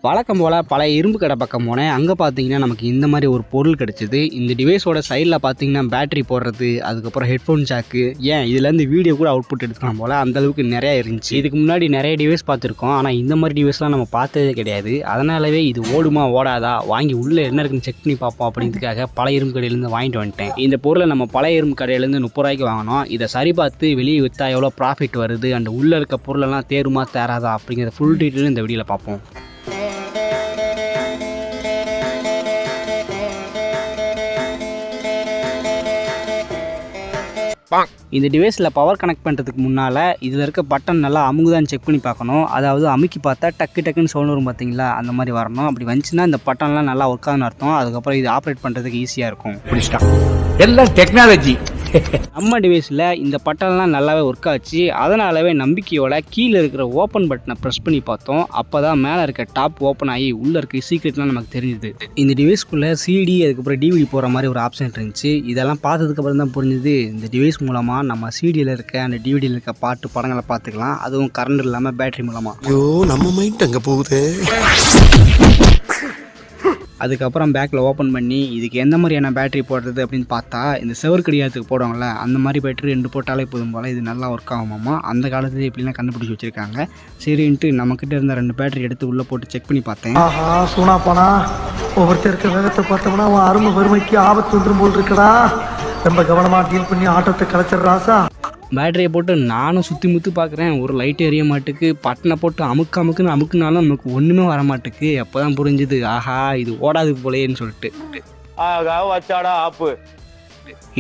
வழக்கம் போல் பழைய இரும்பு கடை பக்கம் போனேன். அங்கே பார்த்தீங்கன்னா நமக்கு இந்த மாதிரி ஒரு பொருள் கிடச்சிது. இந்த டிவைஸோட சைடில் பார்த்தீங்கன்னா பேட்டரி போடுறது, அதுக்கப்புறம் ஹெட்ஃபோன் ஜாக்கு, ஏன் இதுலேருந்து வீடியோ கூட அவுட்புட் எடுத்துக்கலாம் போல் அந்தளவுக்கு நிறையா இருந்துச்சு. இதுக்கு முன்னாடி நிறைய டிவைஸ் பார்த்துருக்கோம், ஆனால் இந்த மாதிரி டிவைஸ்லாம் நம்ம பார்த்ததே கிடையாது. அதனாலவே இது ஓடுமா ஓடாதா, வாங்கி உள்ளே என்ன இருக்குன்னு செக் பண்ணி பார்ப்போம் அப்படின்றதுக்காக பழைய இரும்பு கடையிலேருந்து வாங்கிட்டு வந்துட்டேன். இந்த பொருளை நம்ம பழைய இரும்பு கடையிலேருந்து 30 ரூபாய்க்கு வாங்கினோம். இதை சரி பார்த்து வெளியே விற்றா எவ்வளோ ப்ராஃபிட் வருது, அந்த உள்ளே இருக்க பொருளெல்லாம் தேருமா தேராதா அப்படிங்கிற ஃபுல் டீட்டெயில் இந்த வீடியோவில் பார்ப்போம். இந்த டிவைஸில் பவர் கனெக்ட் பண்ணுறதுக்கு முன்னால் இதில் இருக்க பட்டன் நல்லா அமுகுதான்னு செக் பண்ணி பார்க்கணும். அதாவது அமுக்கி பார்த்தா டக்குன்னு சவுண்ட் வரும் பார்த்தீங்களா, அந்த மாதிரி வரணும். அப்படி வந்துச்சுன்னா இந்த பட்டன்லாம் நல்லா ஒர்க் ஆகுன்னு அர்த்தம். அதுக்கப்புறம் இது ஆப்ரேட் பண்ணுறதுக்கு ஈஸியாக இருக்கும். எல்லாம் டெக்னாலஜி. நம்ம டிவைஸில் இந்த பட்டன்லாம் நல்லாவே ஒர்க் ஆச்சு. அதனாலவே நம்பிக்கையோட கீழே இருக்கிற ஓப்பன் பட்டனை ப்ரெஸ் பண்ணி பார்த்தோம். அப்போ தான் மேலே இருக்க டாப் ஓப்பன் ஆகி உள்ளே இருக்க சீக்ரெட்லாம் நமக்கு தெரிஞ்சுது. இந்த டிவைஸ்க்குள்ளே சிடி அதுக்கப்புறம் டிவிடி போகிற மாதிரி ஒரு ஆப்ஷன் இருந்துச்சு. இதெல்லாம் பார்த்ததுக்கப்புறம் தான் புரிஞ்சுது, இந்த டிவைஸ் மூலமாக நம்ம சிடியில் இருக்க அந்த டிவிடியில் இருக்க பாட்டு படங்களை பார்த்துக்கலாம், அதுவும் கரண்ட் இல்லாமல் பேட்டரி மூலமாக. ஐயோ, நம்ம மைண்ட் அங்கே போகுது. அதுக்கப்புறம் பேக்கில் ஓப்பன் பண்ணி இதுக்கு எந்த மாதிரியான பேட்டரி போடுறது அப்படின்னு பார்த்தா, இந்த செவர் கடிகாரத்துக்கு போடுவாங்கள்ல அந்த மாதிரி பேட்டரி 2 போட்டாலே போதும் போல் இது நல்லா ஒர்க் ஆகுமாம்மா. அந்த காலத்துலேயே இப்படிலாம் கண்டுபிடிச்சி வச்சுருக்காங்க. சரின்ட்டு நம்மக்கிட்ட இருந்த 2 பேட்டரி எடுத்து உள்ளே போட்டு செக் பண்ணி பார்த்தேன். சூனா போனா ஒவ்வொருத்தருக்கு வேகத்தை பார்த்தோம்னா அவன் அருமை வறுமைக்கு ஆபத்து வந்துடும் போல் இருக்கடா. ரொம்ப கவனமாக டீல் பண்ணி ஆட்டத்தை கலைச்சிட்றாசா. பேட்டரியை போட்டு நானும் சுற்றி முற்றி பார்க்குறேன், ஒரு லைட் எரிய மாட்டுக்கு. பட்டனை போட்டு அமுக்குனாலும் நமக்கு ஒன்றுமே வர மாட்டுக்கு. அப்போ தான் புரிஞ்சுது, ஆஹா இது ஓடாது போலேன்னு சொல்லிட்டு.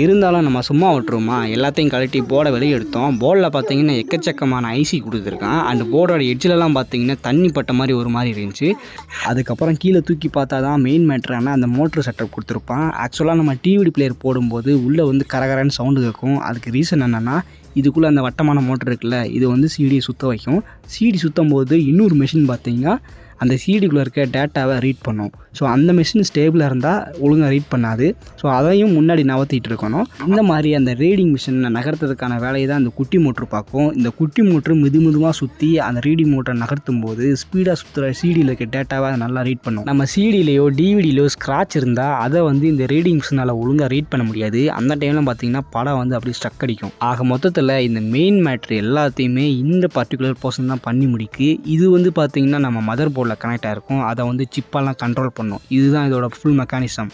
இருந்தாலும் நம்ம சும்மா விட்டுருமா, எல்லாத்தையும் கழட்டி போர்டை வெளியே எடுத்தோம். போர்டில் பார்த்தீங்கன்னா எக்கச்சக்கமான ஐசி கொடுத்துருக்கான். அந்த போர்டோட எட்ஜிலலாம் பார்த்தீங்கன்னா தண்ணி பட்ட மாதிரி ஒரு மாதிரி இருந்துச்சு. அதுக்கப்புறம் கீழே தூக்கி பார்த்தா தான் மெயின் மேட்ரான அந்த மோட்ரு செட்டப் கொடுத்துருப்பான். ஆக்சுவலாக நம்ம டிவிடி பிளேயர் போடும்போது உள்ளே வந்து கரகரன்னு சவுண்டு கேட்கும். அதுக்கு ரீசன் என்னென்னா, இதுக்குள்ளே அந்த வட்டமான மோட்டர் இருக்குல்ல, இது வந்து சிடியை சுற்ற வைக்கும். சிடி சுற்றும் போது இன்னொரு மிஷின் பார்த்தீங்கன்னா அந்த சிடிக்குள்ளே இருக்க டேட்டாவை ரீட் பண்ணும். ஸோ அந்த மிஷின் ஸ்டேபிளாக இருந்தால் ஒழுங்காக ரீட் பண்ணாது. ஸோ அதையும் முன்னாடி நகர்த்திட்டு இருக்கணும். இந்த மாதிரி அந்த ரீடிங் மிஷினை நகர்த்துறதுக்கான வேலையை தான் அந்த குட்டி மோட்ரு பார்க்கும். இந்த குட்டி மோட்ரு மெதுவாக சுற்றி அந்த ரீடிங் மோட்டரை நகர்த்தும் போது ஸ்பீடாக சுற்றுற சிடியில் இருக்க டேட்டாவை நல்லா ரீட் பண்ணும். நம்ம சிடியிலையோ டிவிடியிலையோ ஸ்க்ராட்ச் இருந்தால் அதை வந்து இந்த ரீடிங் மிஷினால் ஒழுங்காக ரீட் பண்ண முடியாது. அந்த டைமில் பார்த்தீங்கன்னா படம் வந்து அப்படி ஸ்டக் அடிக்கும். ஆக மொத்தத்தில் இந்த மெயின் மேட்ரு எல்லாத்தையுமே இந்த பர்டிகுலர் போர்ஷன் தான் பண்ணி முடிக்கு. இது வந்து பார்த்தீங்கன்னா நம்ம மதர் போர்டில் கனெக்ட் ஆகிருக்கும். அதை வந்து சிப்பெல்லாம் கண்ட்ரோல் பண்ணும். இதுதான் இதோட ஃபுல் மெக்கானிசம்.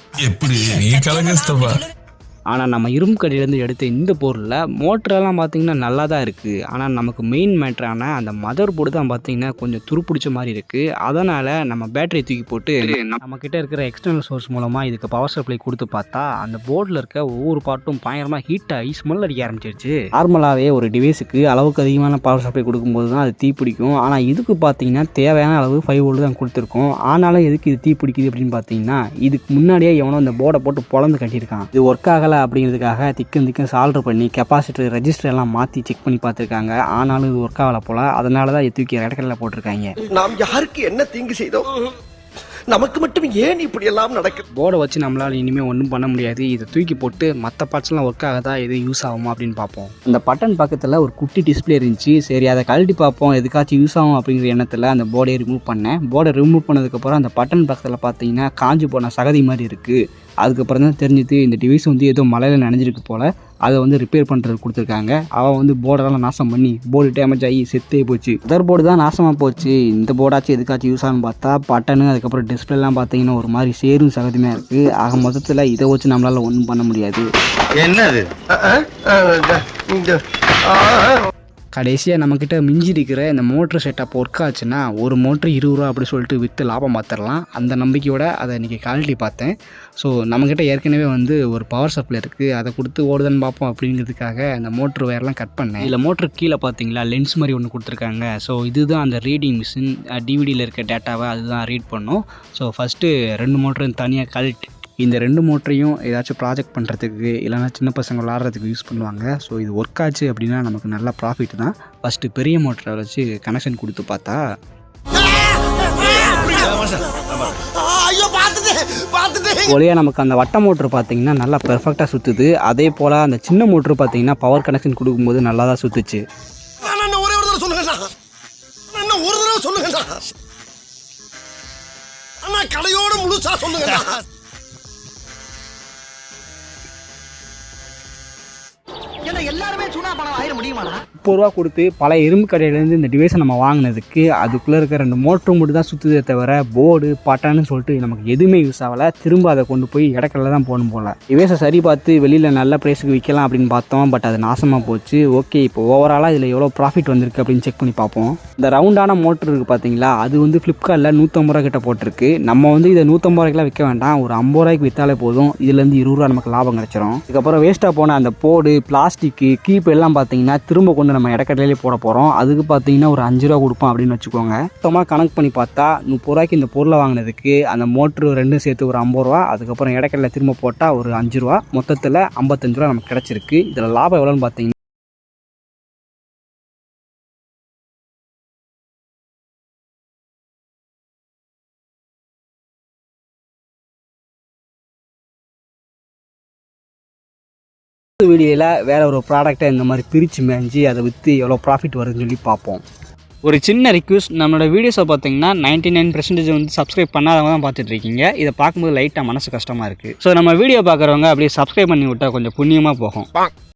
ஆனால் நம்ம இரும்பு கடையிலேருந்து எடுத்த இந்த பொருளில் மோட்டரெல்லாம் பார்த்தீங்கன்னா நல்லா தான் இருக்குது. ஆனால் நமக்கு மெயின் மேட்ரான அந்த மதர் போர்டு தான் பார்த்தீங்கன்னா கொஞ்சம் துருப்பிடிச்ச மாதிரி இருக்குது. அதனால் நம்ம பேட்டரி தூக்கி போட்டு நம்மக்கிட்ட இருக்கிற எக்ஸ்டர்னல் சோர்ஸ் மூலமாக இதுக்கு பவர் சப்ளை கொடுத்து பார்த்தா அந்த போர்டில் இருக்க ஒவ்வொரு பார்ட்டும் பயங்கரமாக ஹீட் ஆகி ஸ்மெல் அடிக்க ஆரம்பிச்சிருச்சு. நார்மலாகவே ஒரு டிவைஸுக்கு அளவுக்கு அதிகமான பவர் சப்ளை கொடுக்கும்போது தான் அது தீப்பிடிக்கும். ஆனால் இதுக்கு பார்த்தீங்கன்னா தேவையான அளவு 5 வோல்ட் தான் கொடுத்துருக்கோம். ஆனாலும் எதுக்கு இது தீப்பிடிக்குது அப்படின்னு பார்த்தீங்கன்னா, இதுக்கு முன்னாடியே எவனோ அந்த போர்டை போட்டு பொழந்து கட்டியிருக்கான். இது ஒர்க் ஆகலை அப்படிங்கிறதுக்காக திக்கம் சால்டர் பண்ணி கெப்பாசிட்டர் ரெஜிஸ்டர் எல்லாம் மாற்றி செக் பண்ணி பார்த்துருக்காங்க. ஆனாலும் இது ஒர்க் ஆகலை போல். அதனால தான் தூக்கி இடக்கடல போட்டிருக்காங்க. நாம் யாருக்கு என்ன தீங்கு செய்தோம், நமக்கு மட்டும் ஏன் இப்படி எல்லாம் நடக்குது? போர்டை வச்சு நம்மளால் இனிமேல் ஒன்றும் பண்ண முடியாது. இதை தூக்கி போட்டு மற்ற பார்ட்ஸ்லாம் ஒர்க் ஆகதா, எது யூஸ் ஆகுமா அப்படின்னு பார்ப்போம். அந்த பட்டன் பக்கத்தில் ஒரு குட்டி டிஸ்பிளே இருந்துச்சு. சரி அதை கழட்டி பார்ப்போம், எதுக்காச்சும் யூஸ் ஆகும் அப்படிங்கிற எண்ணத்தில் அந்த போர்டை ரிமூவ் பண்ணேன். போர்டை ரிமூவ் பண்ணதுக்கப்புறம் அந்த பட்டன் பக்கத்தில் பார்த்தீங்கன்னா காஞ்சி போன சகதி மாதிரி இருக்குது. அதுக்கப்புறம் தான் தெரிஞ்சுது இந்த டிவைஸ் வந்து ஏதோ மழையில் நனைஞ்சிருக்கு போல். அதை வந்து ரிப்பேர் பண்ணுறது கொடுத்துருக்காங்க. அவன் வந்து போர்டெல்லாம் நாசம் பண்ணி போர்டு டேமேஜ் ஆகி செத்தே போச்சு. மதர் போர்டு தான் நாசமாக போச்சு. இந்த போர்டாச்சும் எதுக்காச்சும் யூஸ் ஆகுன்னு பார்த்தா பட்டனு அதுக்கப்புறம் டிஸ்பிளேலாம் பார்த்தீங்கன்னா ஒரு மாதிரி சேரும் சகதியுமே இருக்குது. ஆக மொத்தத்தில் இதை வச்சு நம்மளால் ஒன்றும் பண்ண முடியாது. என்னது கடைசியாக நம்மக்கிட்ட மிஞ்சி இருக்கிற இந்த மோட்ரு செட்டப் ஒர்க் ஆச்சுன்னா ஒரு மோட்ரு 20 ரூபா அப்படி சொல்லிட்டு விற்று லாபம் பார்த்துடலாம். அந்த நம்பிக்கையோட அதை இன்றைக்கி கழட்டி பார்த்தேன். ஸோ நம்மக்கிட்ட ஏற்கனவே வந்து ஒரு பவர் சப்ளை இருக்குது, அதை கொடுத்து ஓடுதான்னு பார்ப்போம் அப்படிங்கிறதுக்காக அந்த மோட்ரு வயர்லாம் கட் பண்ணேன். இதில் மோட்ரு கீழே பார்த்தீங்களா லென்ஸ் மாதிரி ஒன்று கொடுத்துருக்காங்க. ஸோ இதுதான் அந்த ரீடிங் மிஷின். டிவிடியில் இருக்க டேட்டாவை அதுதான் ரீட் பண்ணும். ஸோ ஃபஸ்ட்டு 2 மோட்டரும் தனியாக கழட்டி இந்த 2 மோட்டரையும் ஏதாச்சும் ப்ராஜெக்ட் பண்ணுறதுக்கு இல்லைனா சின்ன பசங்க விளாட்றதுக்கு யூஸ் பண்ணுவாங்க. ஸோ இது ஒர்க் ஆச்சு அப்படின்னா நமக்கு நல்ல ப்ராஃபிட் தான். ஃபஸ்ட்டு பெரிய மோட்டரை வச்சு கனெக்ஷன் கொடுத்து பார்த்தா ஒளியாக நமக்கு அந்த வட்ட மோட்ரு பார்த்தீங்கன்னா நல்லா பெர்ஃபெக்டாக சுற்றுது. அதே போல் அந்த சின்ன மோட்ரு பார்த்தீங்கன்னா பவர் கனெக்ஷன் கொடுக்கும்போது நல்லா தான் சுற்றுச்சு. அண்ணா கடையோட முழுசா சொல்லுங்க. எல்லாருமே சூனா பணம் ஆயிட முடியுமாடா? 30 ரூபா கொடுத்து பல இரும்பு கடையிலேருந்து இந்த டிவைஸை நம்ம வாங்கினதுக்கு அதுக்குள்ளே இருக்க 2 மோட்டரும் மட்டும் தான் சுற்றுதே தவிர போர்டு பட்டான்னு சொல்லிட்டு நமக்கு எதுவுமே யூஸ் ஆகலை. திரும்ப அதை கொண்டு போய் இடக்கல்ல தான் போகணும் போல். டிவைஸை சரி பார்த்து வெளியில் நல்ல ப்ரைஸுக்கு விற்கலாம் அப்படின்னு பார்த்தோம். பட் அது நாசமாக போச்சு. ஓகே, இப்போ ஓவராலாக இதில் எவ்வளோ ப்ராஃபிட் வந்திருக்கு அப்படின்னு செக் பண்ணி பார்ப்போம். இந்த ரவுண்டான மோட்டர் இருக்குது பார்த்தீங்களா, அது வந்து ஃப்ளிப்கார்ட்டில் 150 ரூபா கிட்ட போட்டிருக்கு. நம்ம வந்து இதை 150 ரூபாய்க்குலாம் விற்க வேண்டாம், ஒரு 50 ரூபாய்க்கு விற்றாலே போதும். இதுலேருந்து 20 ரூபா நமக்கு லாபம் கிடச்சிரும். இதுக்கப்புறம் வேஸ்ட்டாக போன அந்த போர்டு பிளாஸ்டிக்கு கீப் எல்லாம் பார்த்தீங்கன்னா திரும்ப கொண்டு நம்ம இடக்கடையிலே போட போகிறோம். அதுக்கு பார்த்தீங்கன்னா ஒரு 5 ரூபா கொடுப்போம் அப்படின்னு வச்சுக்கோங்க. மொத்தமாக கணக்கு பண்ணி பார்த்தா 30 ரூபாய்க்கு இந்த பொருளை வாங்கினதுக்கு அந்த மோட்ரு 2 சேர்த்து ஒரு 50 ரூபா, அதுக்கப்புறம் இடக்கடையில் திரும்ப போட்டால் ஒரு 5 ரூபா, மொத்தத்தில் 55 ரூபா நமக்கு கிடச்சிருக்கு. இதில் லாபம் எவ்வளோன்னு பார்த்தீங்கன்னா வீடியோவில் வேறு ஒரு ப்ராடக்டை இந்த மாதிரி பிரித்து மேய்ஞ்சி அதை விற்று எவ்வளோ ப்ராஃபிட் வருதுன்னு சொல்லி பார்ப்போம். ஒரு சின்ன ரிக்வெஸ்ட், நம்மளோட வீடியோஸை பார்த்தீங்கன்னா 99% வந்து சப்ஸ்கிரைப் பண்ணாதவங்க தான் பார்த்துட்டு இருக்கீங்க. இதை பார்க்கும்போது லைட்டாக மனசு கஷ்டமாக இருக்குது. ஸோ நம்ம வீடியோ பார்க்குறவங்க அப்படியே சப்ஸ்கிரைப் பண்ணி விட்டால் கொஞ்சம் புண்ணியமாக போகும்.